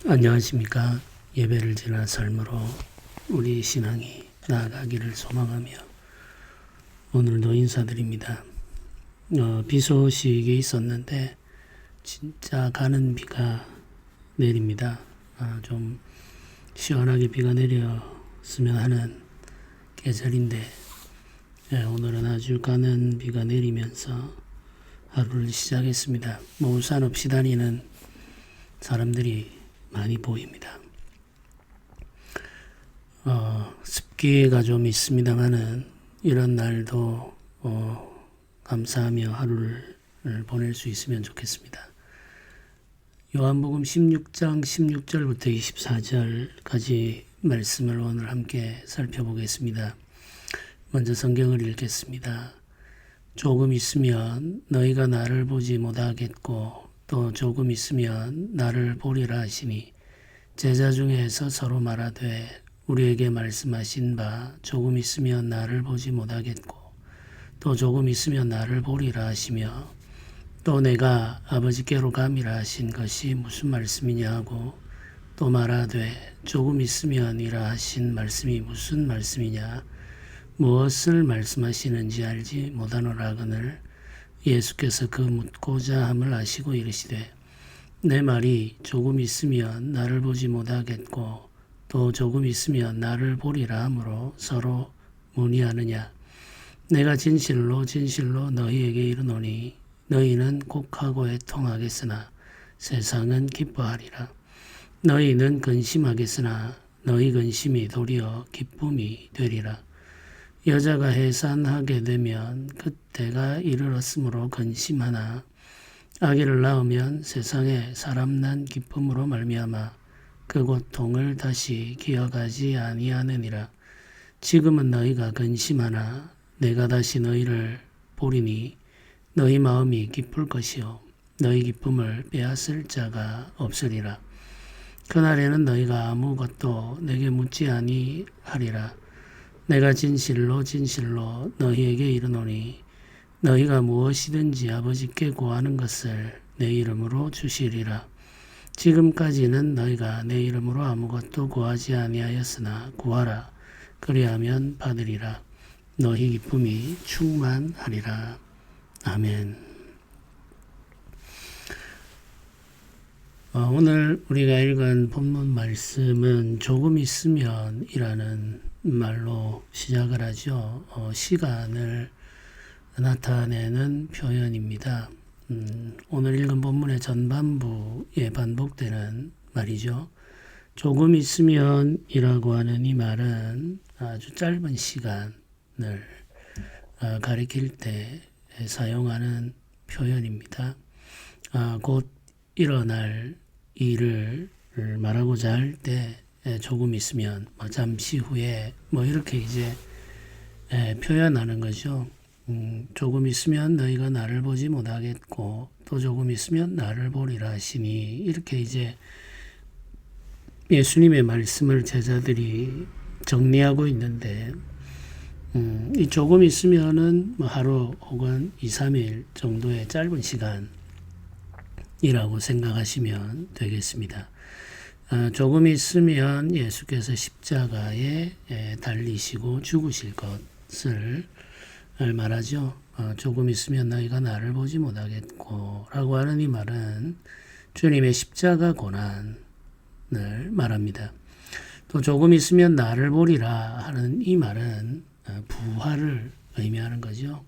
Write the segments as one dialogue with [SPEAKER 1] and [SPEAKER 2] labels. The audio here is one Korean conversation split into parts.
[SPEAKER 1] 안녕하십니까. 예배를 지나 삶으로 우리 신앙이 나아가기를 소망하며 오늘도 인사드립니다. 비 소식이 있었는데 진짜 가는 비가 내립니다. 좀 시원하게 비가 내렸으면 하는 계절인데 오늘은 아주 가는 비가 내리면서 하루를 시작했습니다. 우산 없이 다니는 사람들이 많이 보입니다. 습기가 좀 있습니다만은 이런 날도 감사하며 하루를 보낼 수 있으면 좋겠습니다. 요한복음 16장 16절부터 24절까지 말씀을 오늘 함께 살펴보겠습니다. 먼저 성경을 읽겠습니다. 조금 있으면 너희가 나를 보지 못하겠고 또 조금 있으면 나를 보리라 하시니 제자 중에서 서로 말하되 우리에게 말씀하신 바 조금 있으면 나를 보지 못하겠고 또 조금 있으면 나를 보리라 하시며 또 내가 아버지께로 감이라 하신 것이 무슨 말씀이냐 하고 또 말하되 조금 있으면이라 하신 말씀이 무슨 말씀이냐 무엇을 말씀하시는지 알지 못하노라거늘 예수께서 그 묻고자 함을 아시고 이르시되 내 말이 조금 있으면 나를 보지 못하겠고 또 조금 있으면 나를 보리라 하므로 서로 문의하느냐. 내가 진실로 진실로 너희에게 이르노니 너희는 곡하고 애통하겠으나 세상은 기뻐하리라. 너희는 근심하겠으나 너희 근심이 도리어 기쁨이 되리라. 여자가 해산하게 되면 그때가 이르렀으므로 근심하나 아기를 낳으면 세상에 사람 난 기쁨으로 말미암아 그 고통을 다시 기억하지 아니하느니라. 지금은 너희가 근심하나 내가 다시 너희를 보리니 너희 마음이 기쁠 것이요 너희 기쁨을 빼앗을 자가 없으리라. 그날에는 너희가 아무것도 내게 묻지 아니하리라. 내가 진실로 진실로 너희에게 이르노니 너희가 무엇이든지 아버지께 구하는 것을 내 이름으로 주시리라. 지금까지는 너희가 내 이름으로 아무것도 구하지 아니하였으나 구하라. 그리하면 받으리라. 너희 기쁨이 충만하리라. 아멘. 오늘 우리가 읽은 본문 말씀은 조금 있으면 이라는 말로 시작을 하죠. 시간을 나타내는 표현입니다. 오늘 읽은 본문의 전반부에 반복되는 말이죠. 조금 있으면 이라고 하는 이 말은 아주 짧은 시간을 가리킬 때 사용하는 표현입니다. 곧 일어날 일을 말하고자 할 때 조금 있으면 잠시 후에 이렇게 이제 표현하는 거죠. 조금 있으면 너희가 나를 보지 못하겠고 또 조금 있으면 나를 보리라 하시니 이렇게 이제 예수님의 말씀을 제자들이 정리하고 있는데 이 조금 있으면은 하루 혹은 2, 3일 정도의 짧은 시간이라고 생각하시면 되겠습니다. 조금 있으면 예수께서 십자가에 달리시고 죽으실 것을 말하죠. 조금 있으면 너희가 나를 보지 못하겠고 라고 하는 이 말은 주님의 십자가 고난을 말합니다. 또 조금 있으면 나를 보리라 하는 이 말은 부활을 의미하는 거죠.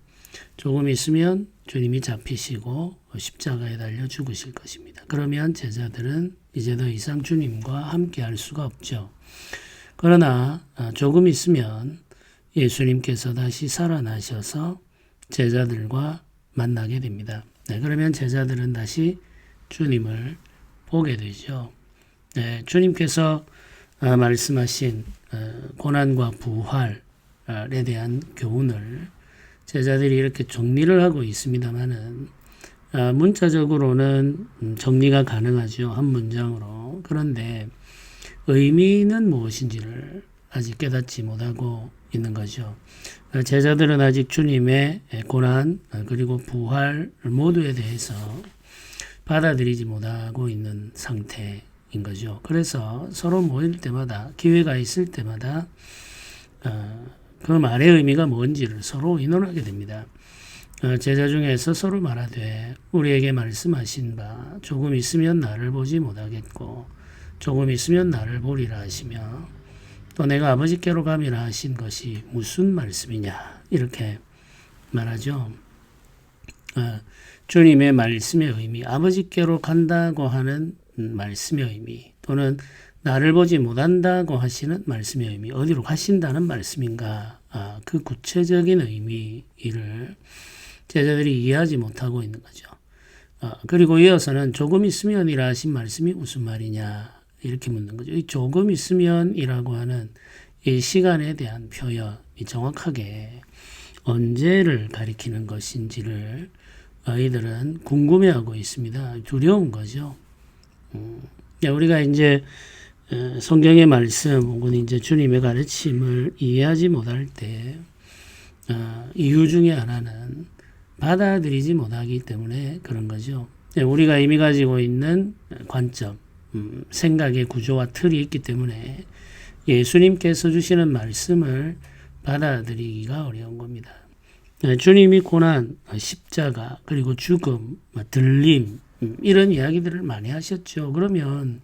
[SPEAKER 1] 조금 있으면 주님이 잡히시고 십자가에 달려 죽으실 것입니다. 그러면 제자들은 이제 더 이상 주님과 함께 할 수가 없죠. 그러나 조금 있으면 예수님께서 다시 살아나셔서 제자들과 만나게 됩니다. 그러면 제자들은 다시 주님을 보게 되죠. 주님께서 말씀하신 고난과 부활에 대한 교훈을 제자들이 이렇게 정리를 하고 있습니다만은 문자적으로는 정리가 가능하죠. 한 문장으로. 그런데 의미는 무엇인지를 아직 깨닫지 못하고 있는 거죠. 제자들은 아직 주님의 고난 그리고 부활 모두에 대해서 받아들이지 못하고 있는 상태인 거죠. 그래서 서로 모일 때마다 기회가 있을 때마다 그 말의 의미가 뭔지를 서로 의논하게 됩니다. 제자 중에서 서로 말하되 우리에게 말씀하신 바 조금 있으면 나를 보지 못하겠고 조금 있으면 나를 보리라 하시며 또 내가 아버지께로 감이라 하신 것이 무슨 말씀이냐 이렇게 말하죠. 주님의 말씀의 의미, 아버지께로 간다고 하는 말씀의 의미, 또는 나를 보지 못한다고 하시는 말씀의 의미, 어디로 가신다는 말씀인가, 그 구체적인 의미를 제자들이 이해하지 못하고 있는 거죠. 그리고 이어서는 조금 있으면이라 하신 말씀이 무슨 말이냐 이렇게 묻는 거죠. 이 조금 있으면이라고 하는 이 시간에 대한 표현이 정확하게 언제를 가리키는 것인지를 아이들은 궁금해하고 있습니다. 두려운 거죠. 우리가 이제 성경의 말씀 혹은 이제 주님의 가르침을 이해하지 못할 때 이유 중에 하나는 받아들이지 못하기 때문에 그런 거죠. 우리가 이미 가지고 있는 관점, 생각의 구조와 틀이 있기 때문에 예수님께서 주시는 말씀을 받아들이기가 어려운 겁니다. 주님이 고난, 십자가, 그리고 죽음, 들림 이런 이야기들을 많이 하셨죠. 그러면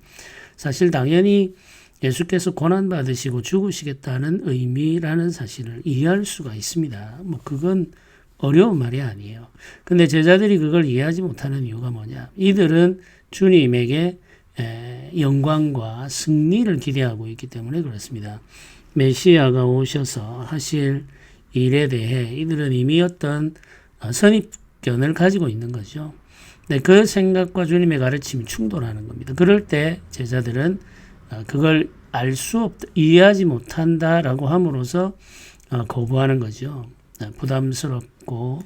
[SPEAKER 1] 사실 당연히 예수께서 고난 받으시고 죽으시겠다는 의미라는 사실을 이해할 수가 있습니다. 그건 어려운 말이 아니에요. 근데 제자들이 그걸 이해하지 못하는 이유가 뭐냐? 이들은 주님에게 영광과 승리를 기대하고 있기 때문에 그렇습니다. 메시아가 오셔서 하실 일에 대해 이들은 이미 어떤 선입견을 가지고 있는 거죠. 그 생각과 주님의 가르침이 충돌하는 겁니다. 그럴 때 제자들은 그걸 알 수 없다, 이해하지 못한다라고 함으로써 거부하는 거죠. 부담스럽고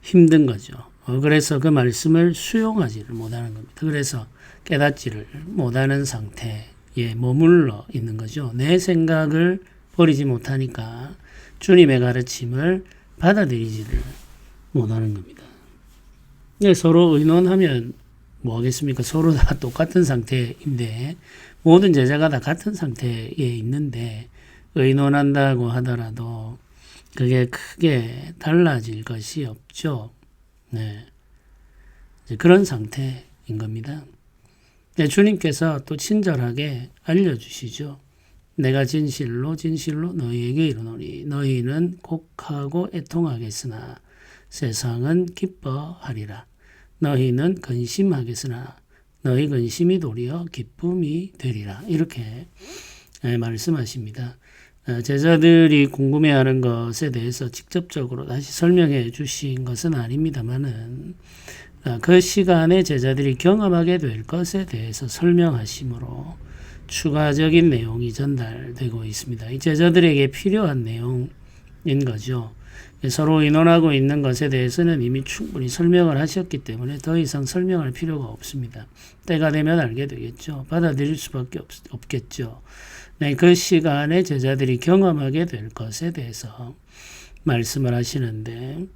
[SPEAKER 1] 힘든 거죠. 그래서 그 말씀을 수용하지를 못하는 겁니다. 그래서 깨닫지를 못하는 상태에 머물러 있는 거죠. 내 생각을 버리지 못하니까 주님의 가르침을 받아들이지를 못하는 겁니다. 서로 의논하면 뭐 하겠습니까? 서로 다 똑같은 상태인데 모든 제자가 다 같은 상태에 있는데 의논한다고 하더라도 그게 크게 달라질 것이 없죠. 그런 상태인 겁니다. 주님께서 또 친절하게 알려주시죠. 내가 진실로 진실로 너희에게 이르노니 너희는 곡하고 애통하겠으나 세상은 기뻐하리라. 너희는 근심하겠으나 너희 근심이 도리어 기쁨이 되리라. 이렇게 말씀하십니다. 제자들이 궁금해하는 것에 대해서 직접적으로 다시 설명해 주신 것은 아닙니다만은 그 시간에 제자들이 경험하게 될 것에 대해서 설명하심으로 추가적인 내용이 전달되고 있습니다. 이 제자들에게 필요한 내용인 거죠. 서로 의논하고 있는 것에 대해서는 이미 충분히 설명을 하셨기 때문에 더 이상 설명할 필요가 없습니다. 때가 되면 알게 되겠죠. 받아들일 수밖에 없겠죠. 그 시간에 제자들이 경험하게 될 것에 대해서 말씀을 하시는데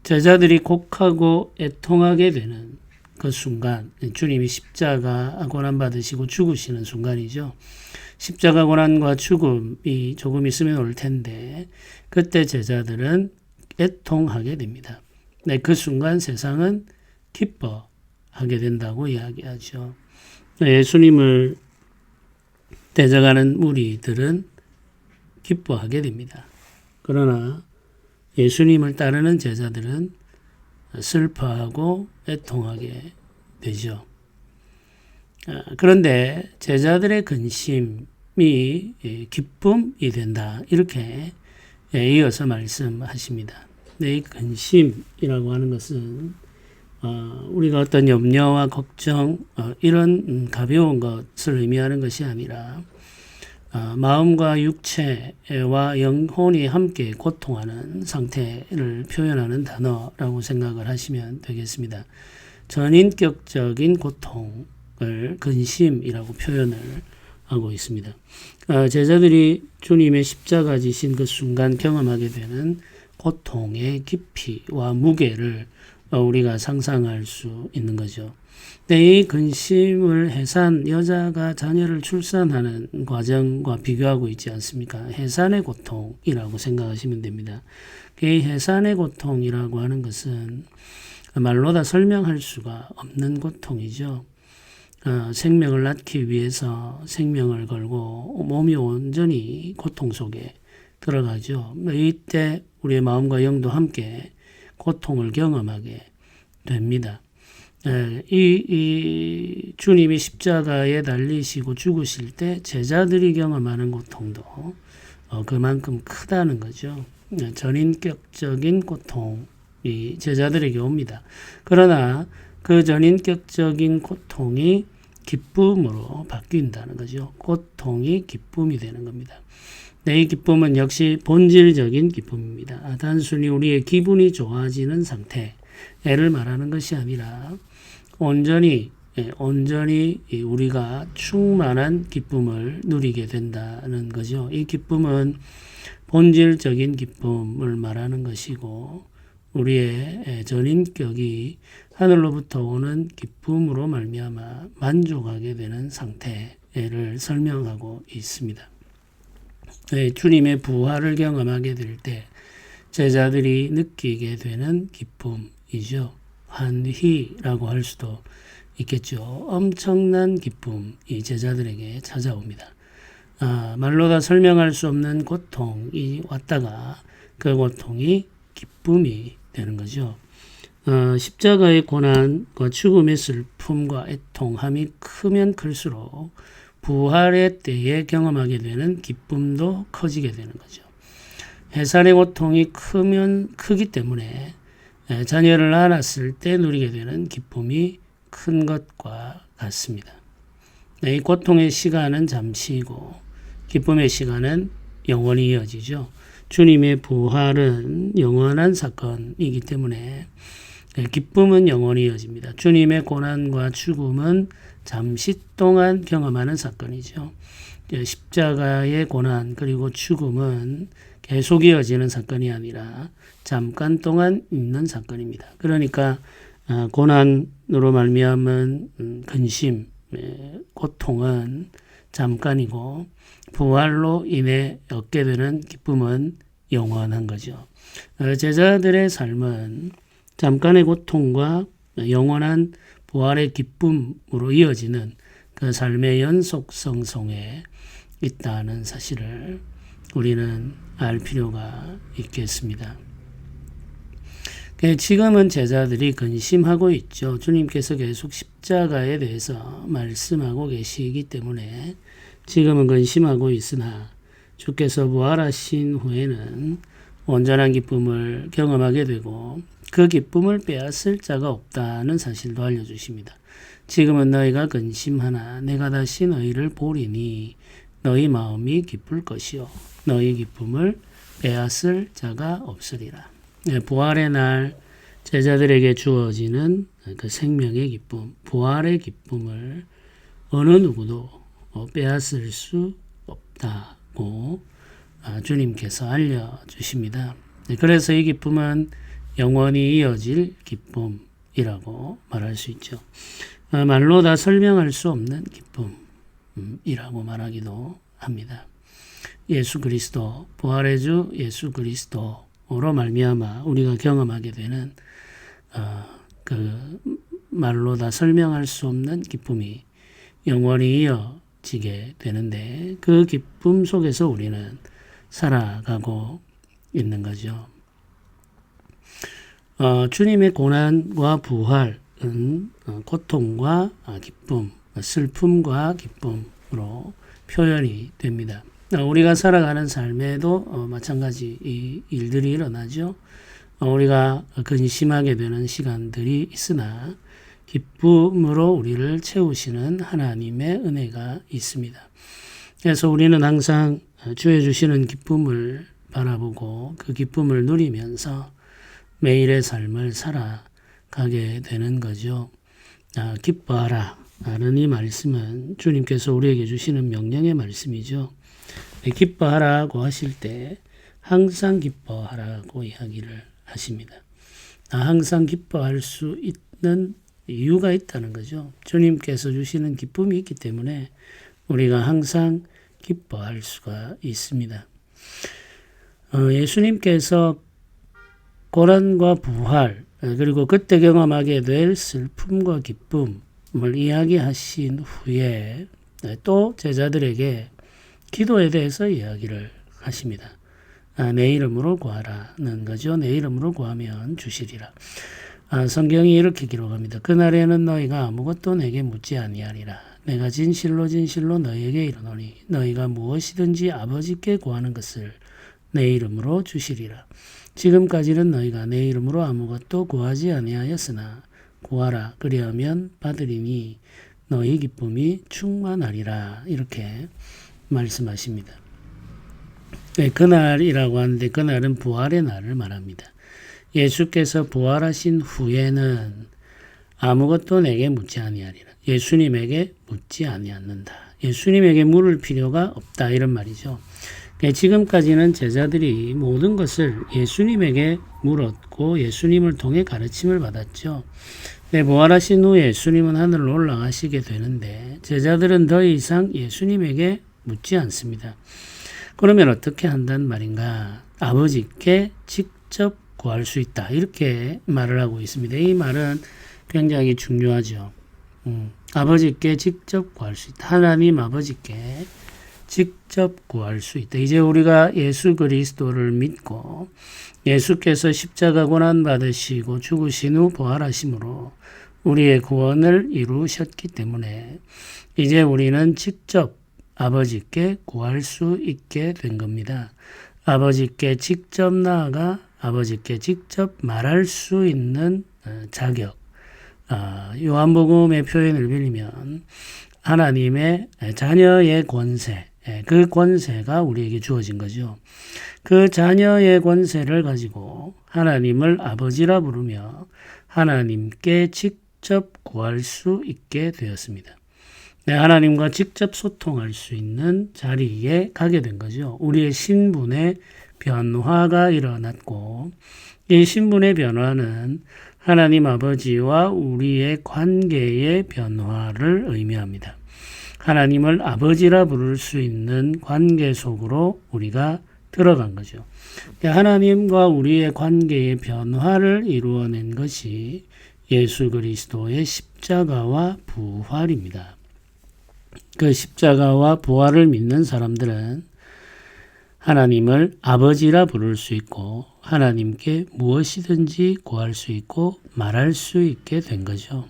[SPEAKER 1] 제자들이 곡하고 애통하게 되는 그 순간, 주님이 십자가 고난 받으시고 죽으시는 순간이죠. 십자가 고난과 죽음이 조금 있으면 올 텐데 그때 제자들은 애통하게 됩니다. 그 순간 세상은 기뻐하게 된다고 이야기하죠. 예수님을 대적하는 무리들은 기뻐하게 됩니다. 그러나 예수님을 따르는 제자들은 슬퍼하고 애통하게 되죠. 그런데 제자들의 근심이 기쁨이 된다. 이렇게 이어서 말씀하십니다. 이 근심이라고 하는 것은 우리가 어떤 염려와 걱정 이런 가벼운 것을 의미하는 것이 아니라 마음과 육체와 영혼이 함께 고통하는 상태를 표현하는 단어라고 생각을 하시면 되겠습니다. 전인격적인 고통을 근심이라고 표현을 하고 있습니다. 제자들이 주님의 십자가 지신 그 순간 경험하게 되는 고통의 깊이와 무게를 우리가 상상할 수 있는 거죠. 근데 이 근심을 여자가 자녀를 출산하는 과정과 비교하고 있지 않습니까? 해산의 고통이라고 생각하시면 됩니다. 이 해산의 고통이라고 하는 것은 말로 다 설명할 수가 없는 고통이죠. 생명을 낳기 위해서 생명을 걸고 몸이 온전히 고통 속에 들어가죠. 이때 우리의 마음과 영도 함께 고통을 경험하게 됩니다. 이 주님이 십자가에 달리시고 죽으실 때 제자들이 경험하는 고통도 그만큼 크다는 거죠. 전인격적인 고통이 제자들에게 옵니다. 그러나 그 전인격적인 고통이 기쁨으로 바뀐다는 거죠. 고통이 기쁨이 되는 겁니다. 이 기쁨은 역시 본질적인 기쁨입니다. 단순히 우리의 기분이 좋아지는 상태를 말하는 것이 아니라 온전히 우리가 충만한 기쁨을 누리게 된다는 거죠. 이 기쁨은 본질적인 기쁨을 말하는 것이고 우리의 전인격이 하늘로부터 오는 기쁨으로 말미암아 만족하게 되는 상태를 설명하고 있습니다. 주님의 부활을 경험하게 될 때 제자들이 느끼게 되는 기쁨이죠. 환희라고 할 수도 있겠죠. 엄청난 기쁨이 제자들에게 찾아옵니다. 말로 다 설명할 수 없는 고통이 왔다가 그 고통이 기쁨이 되는 거죠. 십자가의 고난과 죽음의 슬픔과 애통함이 크면 클수록 부활의 때에 경험하게 되는 기쁨도 커지게 되는 거죠. 해산의 고통이 크기 때문에 자녀를 낳았을 때 누리게 되는 기쁨이 큰 것과 같습니다. 이 고통의 시간은 잠시이고 기쁨의 시간은 영원히 이어지죠. 주님의 부활은 영원한 사건이기 때문에 기쁨은 영원히 이어집니다. 주님의 고난과 죽음은 잠시 동안 경험하는 사건이죠. 십자가의 고난 그리고 죽음은 계속 이어지는 사건이 아니라 잠깐 동안 있는 사건입니다. 그러니까 고난으로 말미암은 근심, 고통은 잠깐이고 부활로 인해 얻게 되는 기쁨은 영원한 거죠. 제자들의 삶은 잠깐의 고통과 영원한 부활의 기쁨으로 이어지는 그 삶의 연속성 속에 있다는 사실을 우리는 알 필요가 있겠습니다. 지금은 제자들이 근심하고 있죠. 주님께서 계속 십자가에 대해서 말씀하고 계시기 때문에 지금은 근심하고 있으나 주께서 부활하신 후에는 온전한 기쁨을 경험하게 되고 그 기쁨을 빼앗을 자가 없다는 사실도 알려주십니다. 지금은 너희가 근심하나 내가 다시 너희를 보리니 너희 마음이 기쁠 것이요 너희 기쁨을 빼앗을 자가 없으리라. 부활의 날 제자들에게 주어지는 그 생명의 기쁨, 부활의 기쁨을 어느 누구도 빼앗을 수 없다고 주님께서 알려주십니다. 그래서 이 기쁨은 영원히 이어질 기쁨이라고 말할 수 있죠. 말로 다 설명할 수 없는 기쁨이라고 말하기도 합니다. 예수 그리스도, 부활의 주 예수 그리스도로 말미암아 우리가 경험하게 되는 그 말로 다 설명할 수 없는 기쁨이 영원히 이어지게 되는데 그 기쁨 속에서 우리는 살아가고 있는 거죠. 주님의 고난과 부활은 고통과 기쁨, 슬픔과 기쁨으로 표현이 됩니다. 우리가 살아가는 삶에도 마찬가지 이 일들이 일어나죠. 우리가 근심하게 되는 시간들이 있으나 기쁨으로 우리를 채우시는 하나님의 은혜가 있습니다. 그래서 우리는 항상 주의 주시는 기쁨을 바라보고 그 기쁨을 누리면서 매일의 삶을 살아가게 되는 거죠. 기뻐하라 라는 이 말씀은 주님께서 우리에게 주시는 명령의 말씀이죠. 기뻐하라고 하실 때 항상 기뻐하라고 이야기를 하십니다. 항상 기뻐할 수 있는 이유가 있다는 거죠. 주님께서 주시는 기쁨이 있기 때문에 우리가 항상 기뻐할 수가 있습니다. 예수님께서 고난과 부활 그리고 그때 경험하게 될 슬픔과 기쁨을 이야기하신 후에 또 제자들에게 기도에 대해서 이야기를 하십니다. 내 이름으로 구하라는 거죠. 내 이름으로 구하면 주시리라. 성경이 이렇게 기록합니다. 그날에는 너희가 아무것도 내게 묻지 아니하리라. 내가 진실로 진실로 너희에게 이르노니 너희가 무엇이든지 아버지께 구하는 것을 내 이름으로 주시리라. 지금까지는 너희가 내 이름으로 아무것도 구하지 아니하였으나 구하라. 그리하면 받으리니 너희 기쁨이 충만하리라. 이렇게 말씀하십니다. 그날이라고 하는데 그날은 부활의 날을 말합니다. 예수께서 부활하신 후에는 아무것도 내게 묻지 아니하리라. 예수님에게 묻지 아니하는다. 예수님에게 물을 필요가 없다. 이런 말이죠. 지금까지는 제자들이 모든 것을 예수님에게 물었고 예수님을 통해 가르침을 받았죠. 부활하신 후 예수님은 하늘로 올라가시게 되는데 제자들은 더 이상 예수님에게 묻지 않습니다. 그러면 어떻게 한단 말인가? 아버지께 직접 구할 수 있다. 이렇게 말을 하고 있습니다. 이 말은 굉장히 중요하죠. 아버지께 직접 구할 수 있다. 하나님 아버지께 직접 구할 수 있다. 이제 우리가 예수 그리스도를 믿고 예수께서 십자가 고난 받으시고 죽으신 후 부활하심으로 우리의 구원을 이루셨기 때문에 이제 우리는 직접 아버지께 구할 수 있게 된 겁니다. 아버지께 직접 나아가 아버지께 직접 말할 수 있는 자격. 요한복음의 표현을 빌리면 하나님의 자녀의 권세, 그 권세가 우리에게 주어진 거죠. 그 자녀의 권세를 가지고 하나님을 아버지라 부르며 하나님께 직접 구할 수 있게 되었습니다. 하나님과 직접 소통할 수 있는 자리에 가게 된 거죠. 우리의 신분의 변화가 일어났고 이 신분의 변화는 하나님 아버지와 우리의 관계의 변화를 의미합니다. 하나님을 아버지라 부를 수 있는 관계 속으로 우리가 들어간 거죠. 하나님과 우리의 관계의 변화를 이루어낸 것이 예수 그리스도의 십자가와 부활입니다. 그 십자가와 부활을 믿는 사람들은 하나님을 아버지라 부를 수 있고 하나님께 무엇이든지 구할 수 있고 말할 수 있게 된 거죠.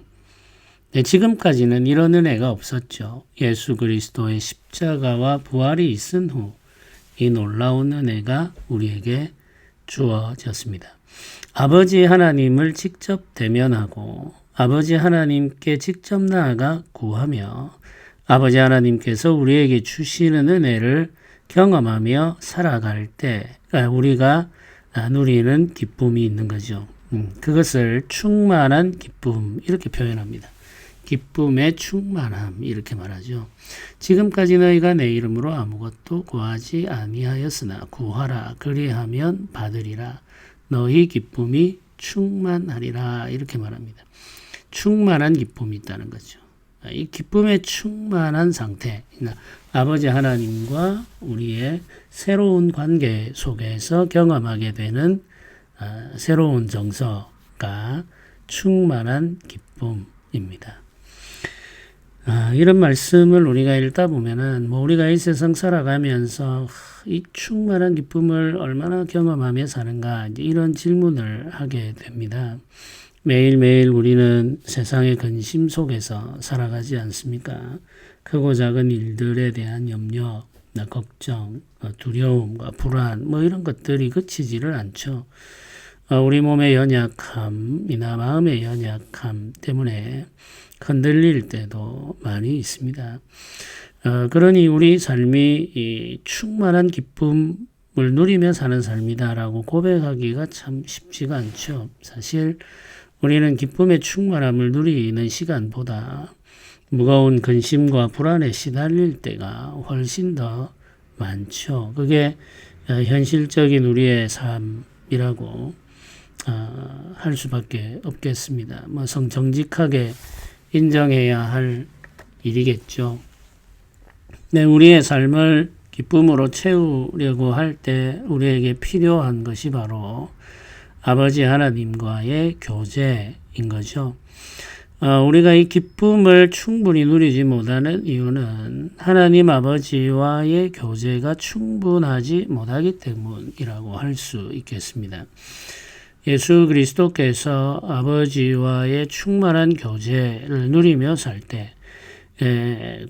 [SPEAKER 1] 지금까지는 이런 은혜가 없었죠. 예수 그리스도의 십자가와 부활이 있은 후 이 놀라운 은혜가 우리에게 주어졌습니다. 아버지 하나님을 직접 대면하고 아버지 하나님께 직접 나아가 구하며 아버지 하나님께서 우리에게 주시는 은혜를 경험하며 살아갈 때 우리가 누리는 기쁨이 있는 거죠. 그것을 충만한 기쁨 이렇게 표현합니다. 기쁨의 충만함 이렇게 말하죠. 지금까지 너희가 내 이름으로 아무것도 구하지 아니하였으나 구하라 그리하면 받으리라. 너희 기쁨이 충만하리라 이렇게 말합니다. 충만한 기쁨이 있다는 거죠. 이 기쁨의 충만한 상태, 아버지 하나님과 우리의 새로운 관계 속에서 경험하게 되는 새로운 정서가 충만한 기쁨입니다. 이런 말씀을 우리가 읽다 보면은 우리가 이 세상 살아가면서 이 충만한 기쁨을 얼마나 경험하며 사는가 이런 질문을 하게 됩니다. 매일매일 우리는 세상의 근심 속에서 살아가지 않습니까? 크고 작은 일들에 대한 염려, 걱정, 두려움과 불안 이런 것들이 그치지를 않죠. 우리 몸의 연약함이나 마음의 연약함 때문에 흔들릴 때도 많이 있습니다. 그러니 우리 삶이 이 충만한 기쁨을 누리며 사는 삶이다라고 고백하기가 참 쉽지가 않죠. 사실 우리는 기쁨의 충만함을 누리는 시간보다 무거운 근심과 불안에 시달릴 때가 훨씬 더 많죠. 그게 현실적인 우리의 삶이라고 할 수밖에 없겠습니다. 뭐 정직하게 인정해야 할 일이겠죠. 네, 우리의 삶을 기쁨으로 채우려고 할 때 우리에게 필요한 것이 바로 아버지 하나님과의 교제인 거죠. 우리가 이 기쁨을 충분히 누리지 못하는 이유는 하나님 아버지와의 교제가 충분하지 못하기 때문이라고 할 수 있겠습니다. 예수 그리스도께서 아버지와의 충만한 교제를 누리며 살 때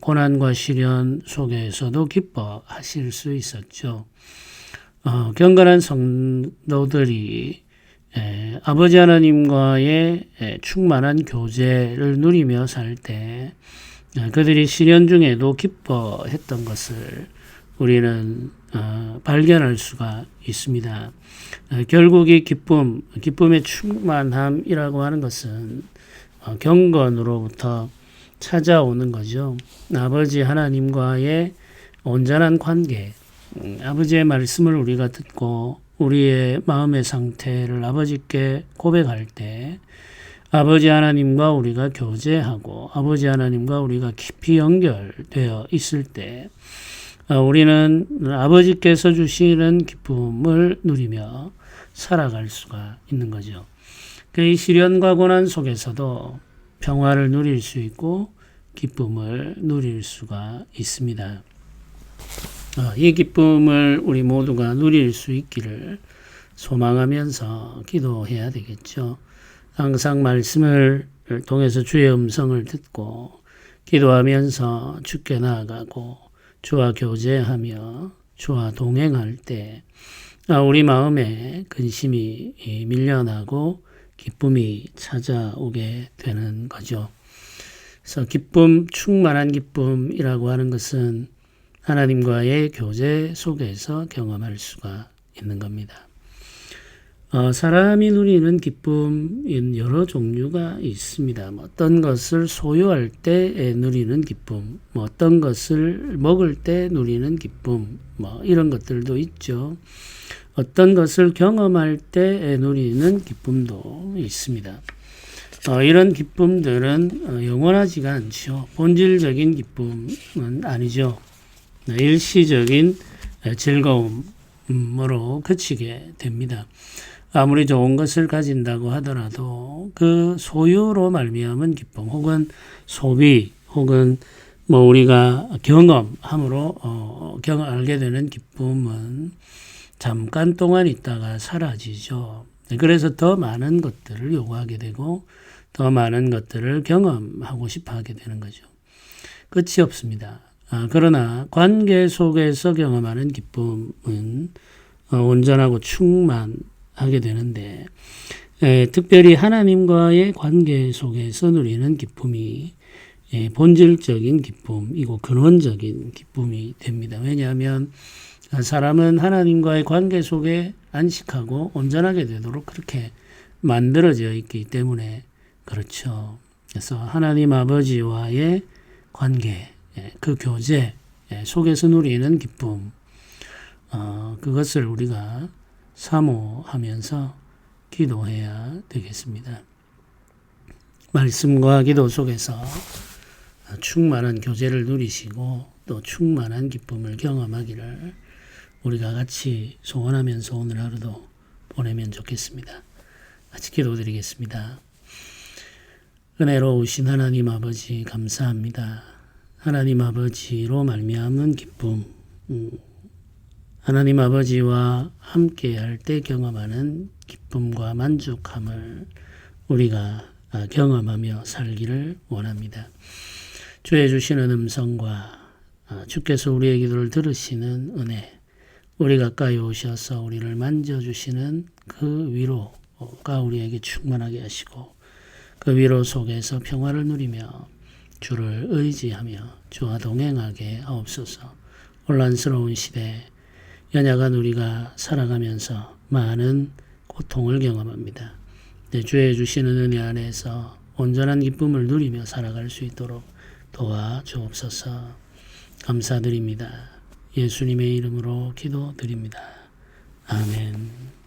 [SPEAKER 1] 고난과 시련 속에서도 기뻐하실 수 있었죠. 경건한 성도들이 아버지 하나님과의 충만한 교제를 누리며 살 때 그들이 시련 중에도 기뻐했던 것을 우리는 발견할 수가 있습니다. 결국 이 기쁨의 충만함이라고 하는 것은 경건으로부터 찾아오는 거죠. 아버지 하나님과의 온전한 관계, 아버지의 말씀을 우리가 듣고 우리의 마음의 상태를 아버지께 고백할 때 아버지 하나님과 우리가 교제하고 아버지 하나님과 우리가 깊이 연결되어 있을 때 우리는 아버지께서 주시는 기쁨을 누리며 살아갈 수가 있는 거죠. 이 시련과 고난 속에서도 평화를 누릴 수 있고 기쁨을 누릴 수가 있습니다. 이 기쁨을 우리 모두가 누릴 수 있기를 소망하면서 기도해야 되겠죠. 항상 말씀을 통해서 주의 음성을 듣고 기도하면서 주께 나아가고 주와 교제하며 주와 동행할 때 우리 마음에 근심이 밀려나고 기쁨이 찾아오게 되는 거죠. 그래서 충만한 기쁨이라고 하는 것은 하나님과의 교제 속에서 경험할 수가 있는 겁니다. 사람이 누리는 기쁨은 여러 종류가 있습니다. 어떤 것을 소유할 때 누리는 기쁨, 어떤 것을 먹을 때 누리는 기쁨, 이런 것들도 있죠. 어떤 것을 경험할 때 누리는 기쁨도 있습니다. 이런 기쁨들은 영원하지가 않죠. 본질적인 기쁨은 아니죠. 일시적인 즐거움으로 그치게 됩니다. 아무리 좋은 것을 가진다고 하더라도 그 소유로 말미암은 기쁨 혹은 소비 혹은 우리가 경험함으로 알게 되는 기쁨은 잠깐 동안 있다가 사라지죠. 그래서 더 많은 것들을 요구하게 되고 더 많은 것들을 경험하고 싶어 하게 되는 거죠. 끝이 없습니다. 그러나 관계 속에서 경험하는 기쁨은 온전하고 충만하게 되는데 특별히 하나님과의 관계 속에서 누리는 기쁨이 본질적인 기쁨이고 근원적인 기쁨이 됩니다. 왜냐하면 사람은 하나님과의 관계 속에 안식하고 온전하게 되도록 그렇게 만들어져 있기 때문에 그렇죠. 그래서 하나님 아버지와의 관계, 그 교제 속에서 누리는 기쁨, 그것을 우리가 사모하면서 기도해야 되겠습니다. 말씀과 기도 속에서 충만한 교제를 누리시고 또 충만한 기쁨을 경험하기를 우리가 같이 소원하면서 오늘 하루도 보내면 좋겠습니다. 같이 기도드리겠습니다. 은혜로우신 하나님 아버지 감사합니다. 하나님 아버지로 말미암은 기쁨, 하나님 아버지와 함께할 때 경험하는 기쁨과 만족함을 우리가 경험하며 살기를 원합니다. 주의 주시는 음성과 주께서 우리의 기도를 들으시는 은혜, 우리 가까이 오셔서 우리를 만져주시는 그 위로가 우리에게 충만하게 하시고 그 위로 속에서 평화를 누리며 주를 의지하며 주와 동행하게 하옵소서. 혼란스러운 시대 연약한 우리가 살아가면서 많은 고통을 경험합니다. 주의 주시는 은혜 안에서 온전한 기쁨을 누리며 살아갈 수 있도록 도와주옵소서. 감사드립니다. 예수님의 이름으로 기도드립니다. 아멘.